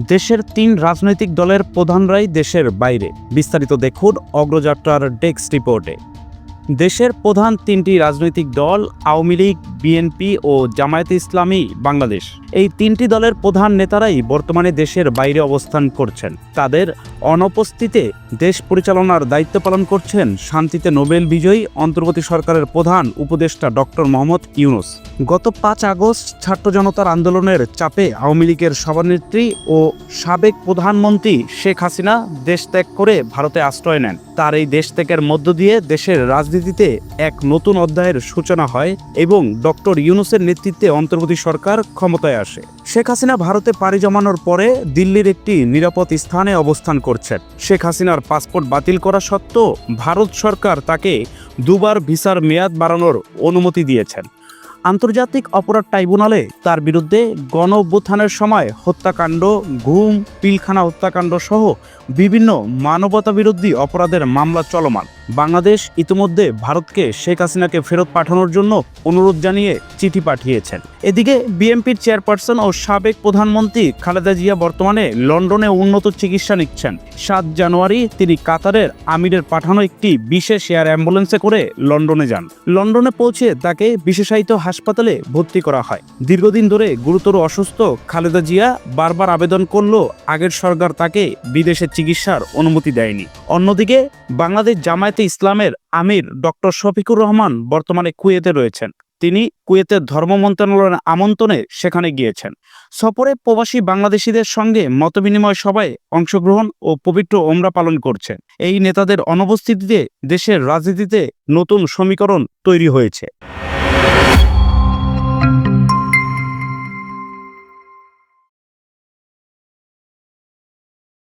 দেশের ৩ রাজনৈতিক দলের প্রধানরাই দেশের বাইরে। বিস্তারিত দেখুন অগ্রযাত্রার ডেস্ক রিপোর্টে। দেশের প্রধান ৩টি রাজনৈতিক দল আওয়ামী লীগ, বিএনপি ও জামায়াতে ইসলামী বাংলাদেশ। এই ৩টি দলের প্রধান নেতারাই বর্তমানে দেশের বাইরে অবস্থান করছেন। তাদের অনুপস্থিতিতে দেশ পরিচালনার দায়িত্ব পালন করছেন শান্তিতে নোবেল বিজয়ী অন্তর্বর্তী সরকারের প্রধান উপদেষ্টা ডক্টর মোহাম্মদ ইউনূস। গত ৫ আগস্ট ছাত্র জনতার আন্দোলনের চাপে আওয়ামী লীগের সভানেত্রী ও সাবেক প্রধানমন্ত্রী শেখ হাসিনা দেশ ত্যাগ করে ভারতে আশ্রয় নেন। তার এই দেশ ত্যাগের মধ্য দিয়ে দেশের রাজনীতিতে এক নতুন অধ্যায়ের সূচনা হয় এবং ডক্টর ইউনূসের নেতৃত্বে অন্তর্বর্তী সরকার ক্ষমতায় আসে। শেখ হাসিনা ভারতে পাড়ি জমানোর পরে দিল্লির একটি নিরাপদ স্থানে অবস্থান করছেন। শেখ হাসিনার পাসপোর্ট বাতিল করা সত্ত্বেও ভারত সরকার তাকে দুবার ভিসার মেয়াদ বাড়ানোর অনুমতি দিয়েছেন। আন্তর্জাতিক অপরাধ ট্রাইব্যুনালে তার বিরুদ্ধে গণ অভ্যুত্থানের সময় হত্যাকাণ্ড, গুম, পিলখানা হত্যাকাণ্ড সহ বিভিন্ন মানবতাবিরোধী অপরাধের মামলা চলমান। বাংলাদেশ ইতিমধ্যে ভারতকে শেখ হাসিনাকে ফেরত পাঠানোর জন্য অনুরোধ জানিয়ে চিঠি পাঠিয়েছেন। এদিকে বিএনপির চেয়ারপারসন ও সাবেক প্রধানমন্ত্রী খালেদা জিয়া বর্তমানে লন্ডনে উন্নত চিকিৎসা নিচ্ছেন। ৭ জানুয়ারি তিনি কাতারের আমিরের পাঠানো একটি বিশেষ এয়ার অ্যাম্বুলেন্সে করে লন্ডনে যান। লন্ডনে পৌঁছে তাকে বিশেষায়িত হাসপাতালে ভর্তি করা হয়। দীর্ঘদিন ধরে গুরুতর অসুস্থ খালেদা জিয়া বারবার আবেদন করলেও আগের সরকার তাকে বিদেশে চিকিৎসার অনুমতি দেয়নি। অন্যদিকে বাংলাদেশ জামায়াতে ইসলামের আমির ডক্টর শফিকুর রহমান বর্তমানে কুয়েতে রয়েছেন। তিনি কুয়েতের ধর্ম মন্ত্রণালয়ের আমন্ত্রণে সেখানে গিয়েছেন। সফরে প্রবাসী বাংলাদেশিদের সঙ্গে মতবিনিময় সভায় অংশগ্রহণ ও পবিত্র ওমরা পালন করছেন। এই নেতাদের অনুপস্থিতিতে দেশের রাজনীতিতে নতুন সমীকরণ তৈরি হয়েছে।